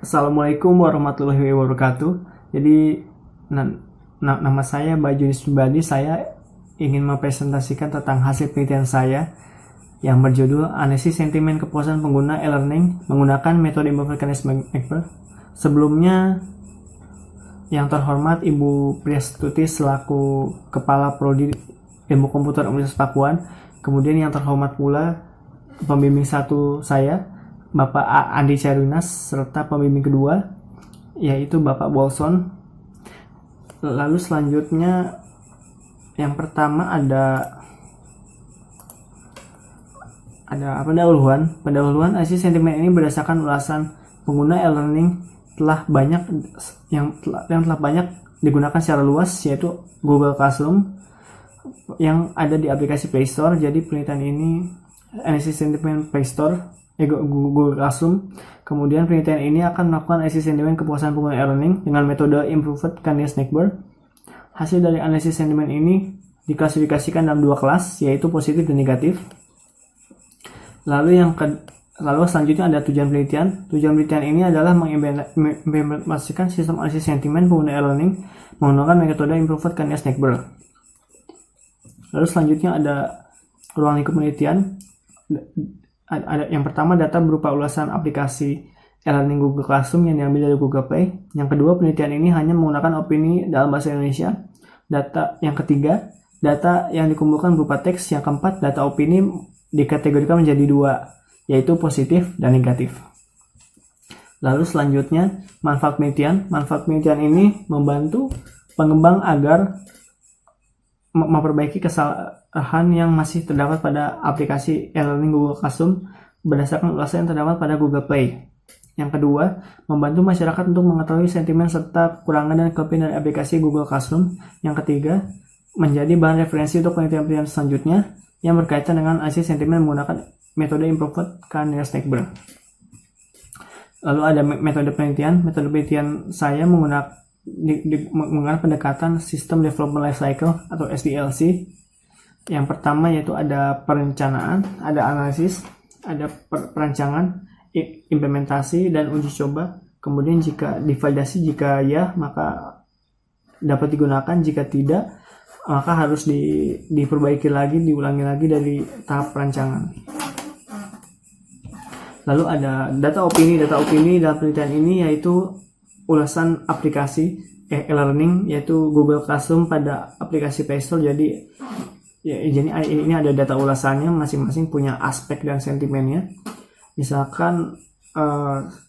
Assalamualaikum warahmatullahi wabarakatuh. Jadi nama saya Bajunis Pribadi. Saya ingin mempresentasikan tentang hasil penelitian saya yang berjudul Analisis Sentimen Kepuasan Pengguna e-learning menggunakan metode Infoverkanis Magber. Sebelumnya, yang terhormat Ibu Priastuti selaku Kepala Prodi Ilmu Komputer Universitas Pakuan, kemudian yang terhormat pula pembimbing satu saya, Bapak Andi Cairunas, serta pembimbing kedua yaitu Bapak Bolson. Lalu selanjutnya yang pertama ada pendahuluan. Analisis sentimen ini berdasarkan ulasan pengguna e-learning yang telah banyak digunakan secara luas, yaitu Google Classroom yang ada di aplikasi Play Store. Jadi penelitian ini analisis sentimen Play Store Google Classroom. Kemudian penelitian ini akan melakukan analisis sentimen kepuasan pengguna e-learning dengan metode Improved Candidates Magber. Hasil dari analisis sentimen ini diklasifikasikan dalam dua kelas, yaitu positif dan negatif. Lalu selanjutnya ada tujuan penelitian. Tujuan penelitian ini adalah mengimplementasikan sistem analisis sentimen pengguna e-learning menggunakan metode Improved Candidates Magber. Lalu selanjutnya ada ruang lingkup penelitian. Ada yang pertama, data berupa ulasan aplikasi e-learning Google Classroom yang diambil dari Google Play. Yang kedua, penelitian ini hanya menggunakan opini dalam bahasa Indonesia. Yang ketiga, data yang dikumpulkan berupa teks. Yang keempat, data opini dikategorikan menjadi dua, yaitu positif dan negatif. Lalu selanjutnya, manfaat penelitian. Manfaat penelitian ini membantu pengembang agar memperbaiki kesalahan yang masih terdapat pada aplikasi e-learning Google Classroom berdasarkan ulasan yang terdapat pada Google Play. Yang kedua, membantu masyarakat untuk mengetahui sentimen serta kekurangan dan kelebihan dari aplikasi Google Classroom. Yang ketiga, menjadi bahan referensi untuk penelitian-penelitian selanjutnya yang berkaitan dengan analisis sentimen menggunakan metode Improved Candidates Magber. Lalu ada metode penelitian. Metode penelitian saya menggunakan pendekatan System Development Lifecycle atau SDLC. Yang pertama yaitu ada perencanaan, ada analisis, ada perancangan, implementasi, dan uji coba. Kemudian jika divalidasi, jika ya maka dapat digunakan, jika tidak maka harus diperbaiki lagi, diulangi lagi dari tahap perancangan. Lalu ada data opini. Data opini dalam penelitian ini yaitu ulasan aplikasi e-learning yaitu Google Classroom pada aplikasi Play Store. Jadi ini ada data ulasannya, masing-masing punya aspek dan sentimennya. Misalkan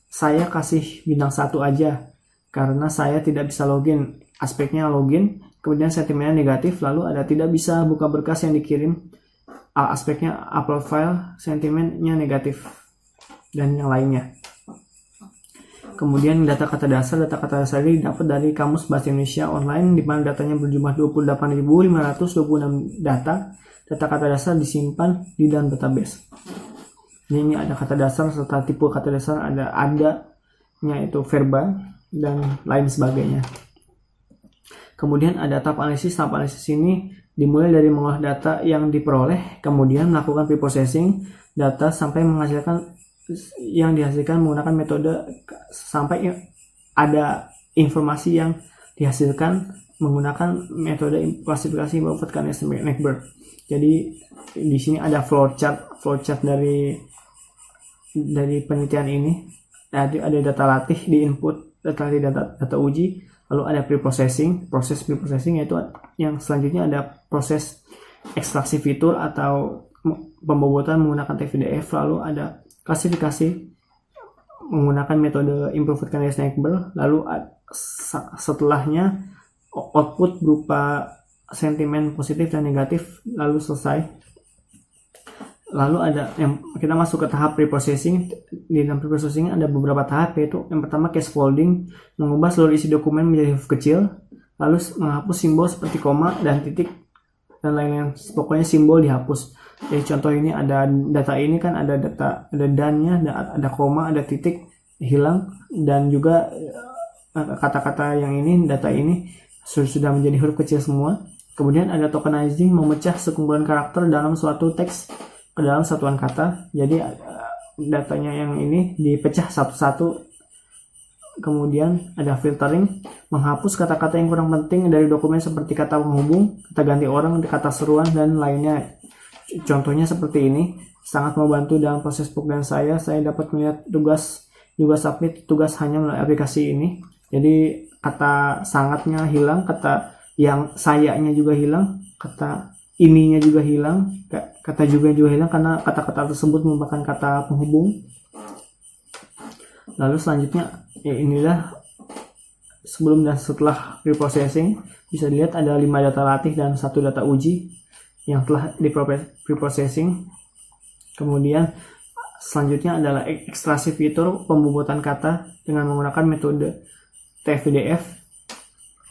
saya kasih bintang 1 aja karena saya tidak bisa login, aspeknya login. Kemudian sentimennya negatif. Lalu ada tidak bisa buka berkas yang dikirim, aspeknya upload file, sentimennya negatif, dan yang lainnya. Kemudian data kata dasar. Data kata dasar ini dapat dari Kamus Bahasa Indonesia online, di mana datanya berjumlah 28.526 data. Data kata dasar disimpan di dalam database. Ini ada kata dasar serta tipe kata dasar, adanya itu verba dan lain sebagainya. Kemudian ada tahap analisis. Tahap analisis ini dimulai dari mengolah data yang diperoleh, kemudian melakukan preprocessing data sampai menghasilkan yang dihasilkan menggunakan metode sampai ada informasi yang dihasilkan menggunakan metode klasifikasi Improved Candidates Magber. Jadi di sini ada flowchart dari penelitian ini. Ada data latih di input, data uji, lalu ada preprocessing. Proses preprocessing yaitu yang selanjutnya ada proses ekstraksi fitur atau pembobotan menggunakan teks PDF, lalu ada klasifikasi menggunakan metode Improved Candidates Magber. Lalu setelahnya output berupa sentimen positif dan negatif, lalu selesai. Lalu ada yang kita masuk ke tahap preprocessing. Di dalam preprocessing ada beberapa tahap, yaitu yang pertama case folding, mengubah seluruh isi dokumen menjadi huruf kecil, lalu menghapus simbol seperti koma dan titik dan lain-lain, pokoknya simbol dihapus. Jadi contoh ini ada data ini kan ada dan-nya, ada koma, ada titik hilang, dan juga kata-kata yang ini, data ini sudah menjadi huruf kecil semua. Kemudian ada tokenizing, memecah sekumpulan karakter dalam suatu teks ke dalam satuan kata. Jadi datanya yang ini dipecah satu-satu Kemudian ada filtering, menghapus kata-kata yang kurang penting dari dokumen seperti kata penghubung, kata ganti orang, kata seruan, dan lainnya. Contohnya seperti ini, sangat membantu dalam proses pekerjaan saya. Saya dapat melihat tugas submit tugas hanya melalui aplikasi ini. Jadi kata sangatnya hilang, kata yang sayanya juga hilang, kata ininya juga hilang, kata juga hilang karena kata-kata tersebut merupakan kata penghubung. Lalu selanjutnya ya inilah sebelum dan setelah preprocessing. Bisa dilihat ada 5 data latih dan 1 data uji yang telah di preprocessing. Kemudian selanjutnya adalah ekstraksi fitur pembobotan kata dengan menggunakan metode TF-IDF.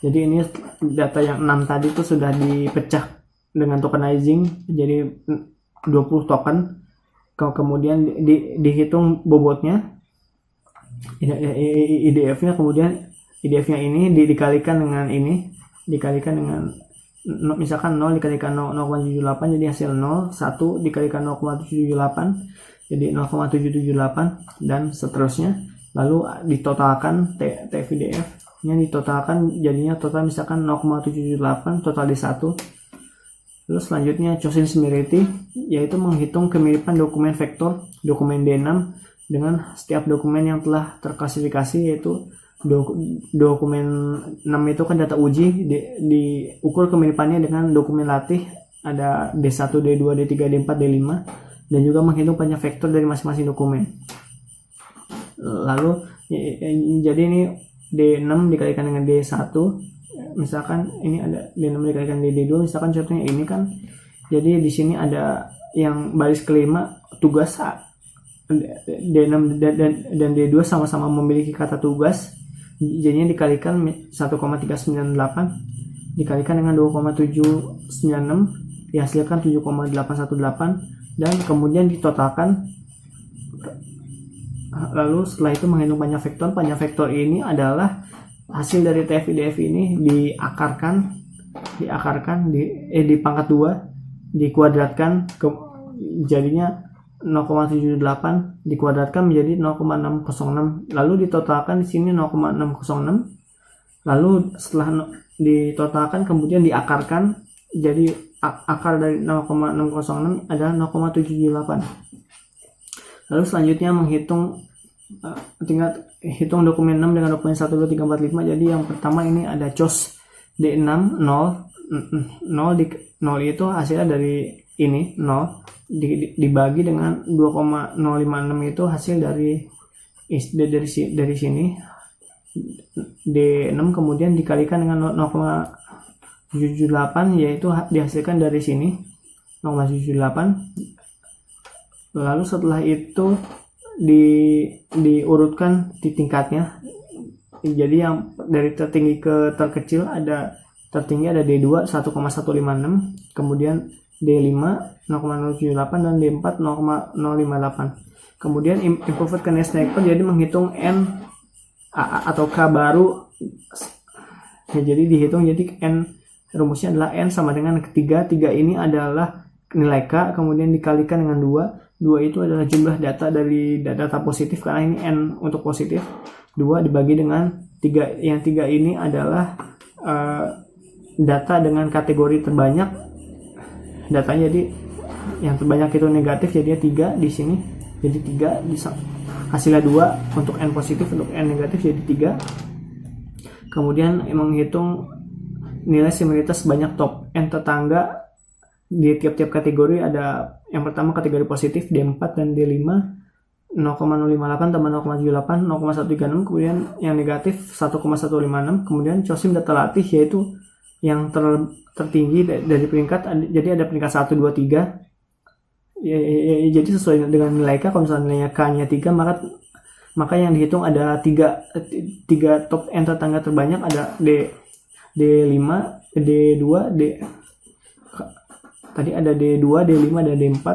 Jadi ini data yang 6 tadi itu sudah dipecah dengan tokenizing jadi 20 token. Kemudian dihitung bobotnya IDF-nya, kemudian IDF-nya ini dikalikan dengan ini, dikalikan dengan misalkan 0 dikalikan 0,78 jadi hasil 0, 1 dikalikan 0,78 jadi 0,778 dan seterusnya. Lalu ditotalkan TF-IDF-nya ditotalkan jadinya total misalkan 0,778 total di 1. Lalu selanjutnya choosing similarity yaitu menghitung kemiripan dokumen vektor, dokumen D6 dengan setiap dokumen yang telah terklasifikasi, yaitu dokumen 6 itu kan data uji, diukur kemiripannya dengan dokumen latih ada D1, D2, D3, D4, D5 dan juga menghitung banyak vektor dari masing-masing dokumen. Lalu jadi ini D6 dikalikan dengan D1, misalkan ini ada D6 dikalikan D2, misalkan contohnya ini kan, jadi di sini ada yang baris kelima tugas D6 dan D2 sama-sama memiliki kata tugas, jadinya dikalikan 1,398 dikalikan dengan 2,796 dihasilkan 7,818 dan kemudian ditotalkan. Lalu setelah itu menghitung panjang vektor ini adalah hasil dari TF-IDF ini diakarkan di pangkat 2 dikuadratkan jadinya 0,78 dikuadratkan menjadi 0,606 lalu ditotalkan di sini 0,606 lalu setelah ditotalkan kemudian diakarkan jadi akar dari 0,606 adalah 0,778. Lalu selanjutnya menghitung tinggal hitung dokumen 6 dengan dokumen 1, 2, 3, 4, 5. Jadi yang pertama ini ada CHOS D6 0 itu hasilnya dari ini 0 dibagi dengan 2,056 itu hasil dari sini D6 kemudian dikalikan dengan 0,78 yaitu dihasilkan dari sini 0,78. Lalu setelah itu diurutkan di tingkatnya. Jadi yang dari tertinggi ke terkecil tertinggi ada D2 1,156, kemudian D5 0,078 dan D4 0,058. Kemudian improved continuous sniper jadi menghitung N atau K baru. Ya, jadi dihitung jadi N rumusnya adalah N sama dengan ketiga. 3 ini adalah nilai K kemudian dikalikan dengan 2. 2 itu adalah jumlah data dari data positif karena ini N untuk positif. 2 dibagi dengan 3. Yang 3 ini adalah data dengan kategori terbanyak. Datanya jadi yang terbanyak itu negatif jadinya 3 di sini. Jadi 3 hasilnya 2 untuk N positif, untuk N negatif jadi 3. Kemudian menghitung nilai similaritas banyak top N tetangga di tiap-tiap kategori. Ada yang pertama kategori positif D4 dan D5 0,058 tambah 0,78 0,136, kemudian yang negatif 1,156. Kemudian chosim data latih yaitu yang tertinggi dari peringkat, jadi ada peringkat 1, 2, 3 jadi sesuai dengan nilai K. Kalau misalnya nilainya K-nya 3 maka yang dihitung ada 3 top N tetangga terbanyak, ada D5, D2, tadi ada D2, D5 dan D4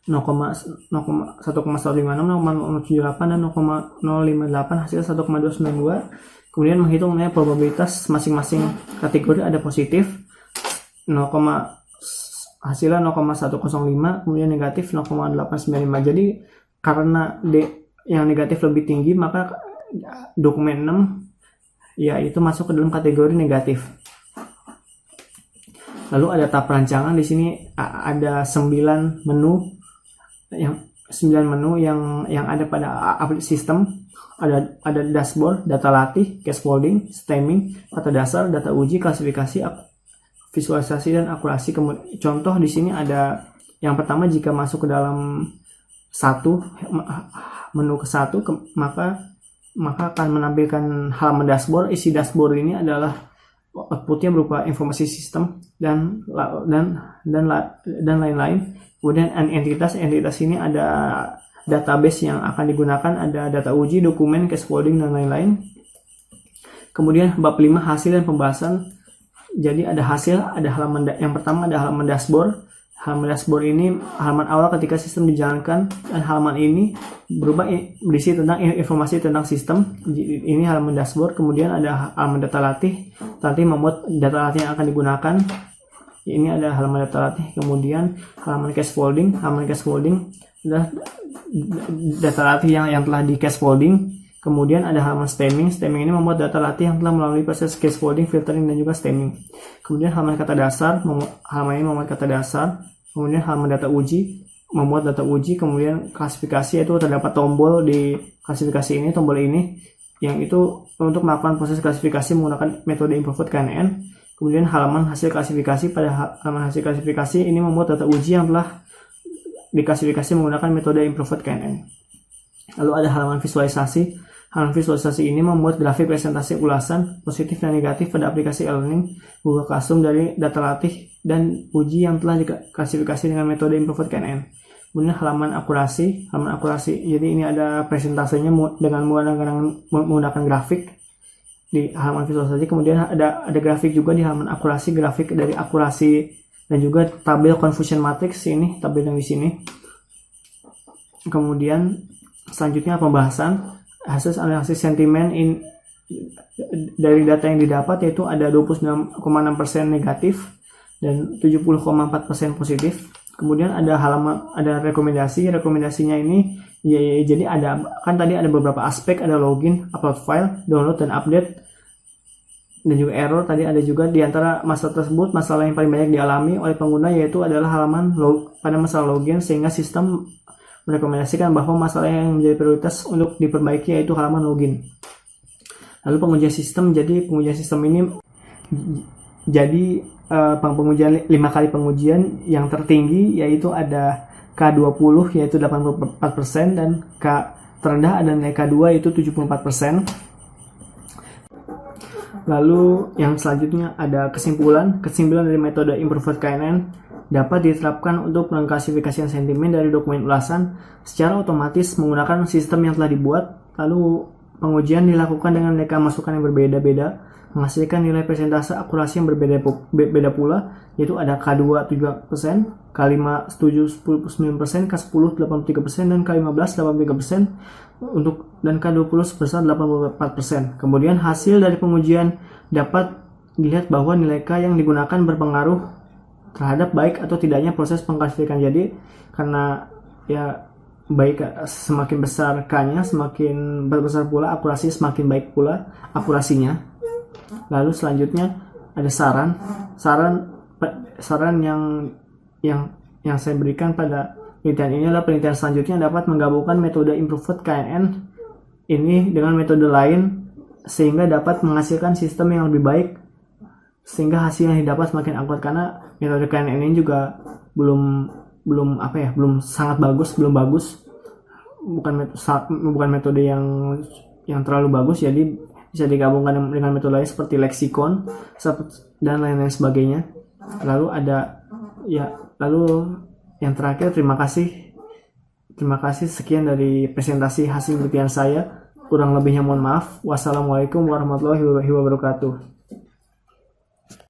1,156, 0,078 dan 0,058 hasil 1,292. Kemudian menghitung nilai probabilitas masing-masing kategori, ada positif hasilnya 0,105, kemudian negatif 0,895. Jadi karena yang negatif lebih tinggi maka dokumen 6 yaitu masuk ke dalam kategori negatif. Lalu ada tab perancangan. Di sini ada 9 menu yang ada pada aplikasi sistem. Ada dashboard, data latih, case folding, stemming, kata dasar, data uji, klasifikasi, visualisasi dan akurasi. Contoh di sini ada yang pertama, jika masuk ke dalam menu ke satu, maka akan menampilkan halaman dashboard. Isi dashboard ini adalah outputnya berupa informasi sistem dan lain-lain. Kemudian entitas ini ada database yang akan digunakan, ada data uji, dokumen, case folding dan lain-lain. Kemudian bab 5, hasil dan pembahasan. Jadi ada hasil, ada halaman yang pertama ada halaman dashboard. Halaman dashboard ini halaman awal ketika sistem dijalankan, dan halaman ini berisi tentang informasi tentang sistem. Ini halaman dashboard. Kemudian ada halaman data latih. Nanti memuat data latih yang akan digunakan. Ini ada halaman data latih. Kemudian halaman case folding. Halaman case folding adalah data latih yang telah di case folding. Kemudian ada halaman stemming. Stemming ini membuat data latih yang telah melalui proses case folding, filtering dan juga stemming. Kemudian halaman kata dasar. Halaman ini membuat kata dasar. Kemudian halaman data uji, membuat data uji. Kemudian klasifikasi, itu terdapat tombol di klasifikasi ini, tombol ini yang itu untuk melakukan proses klasifikasi menggunakan metode improved KNN. Kemudian halaman hasil klasifikasi. Pada halaman hasil klasifikasi ini membuat data uji yang telah diklasifikasi menggunakan metode improved KNN. Lalu ada halaman visualisasi. Halaman visualisasi ini membuat grafik presentasi ulasan positif dan negatif pada aplikasi e-learning Google Classroom dari data latih dan uji yang telah diklasifikasi dengan metode improved KNN. Kemudian halaman akurasi. Jadi ini ada presentasenya dengan menggunakan grafik di halaman visualisasi. Kemudian ada grafik juga di halaman akurasi, grafik dari akurasi dan juga tabel confusion matrix, ini tabel yang di sini. Kemudian selanjutnya pembahasan hasil analisis sentimen dari data yang didapat, yaitu ada 29,6% negatif dan 70,4% positif. Kemudian ada rekomendasinya ini jadi tadi ada beberapa aspek, ada login, upload file, download dan update, dan juga error. Tadi ada juga di antara masalah tersebut, masalah yang paling banyak dialami oleh pengguna yaitu adalah halaman pada masalah login, sehingga sistem merekomendasikan bahwa masalah yang menjadi prioritas untuk diperbaiki yaitu halaman login. Lalu pengujian sistem. Jadi pengujian sistem ini pengujian 5 kali pengujian. Yang tertinggi yaitu ada K20 yaitu 84%, dan K terendah ada nilai K2 yaitu 74%. Lalu yang selanjutnya ada kesimpulan dari metode improved KNN dapat diterapkan untuk mengklasifikasikan sentimen dari dokumen ulasan secara otomatis menggunakan sistem yang telah dibuat. Lalu pengujian dilakukan dengan aneka masukan yang berbeda-beda, menghasilkan nilai persentase akurasi yang berbeda pula, yaitu ada K2 7%, K5 79%, K10 83%, dan K15 83%, dan K20 sebesar 84%. Kemudian hasil dari pengujian dapat dilihat bahwa nilai K yang digunakan berpengaruh terhadap baik atau tidaknya proses pengklasifikan. Jadi karena semakin besar K-nya, semakin besar pula akurasi, semakin baik pula akurasinya. Lalu selanjutnya ada saran yang saya berikan pada penelitian ini adalah penelitian selanjutnya dapat menggabungkan metode improved KNN ini dengan metode lain sehingga dapat menghasilkan sistem yang lebih baik, sehingga hasil yang didapat semakin akurat. Karena metode KNN ini juga belum sangat bagus, bukan metode yang terlalu bagus. Jadi bisa digabungkan dengan metode lain seperti leksikon dan lain-lain sebagainya. Lalu yang terakhir, terima kasih sekian dari presentasi hasil penelitian saya. Kurang lebihnya mohon maaf. Wassalamualaikum warahmatullahi wabarakatuh.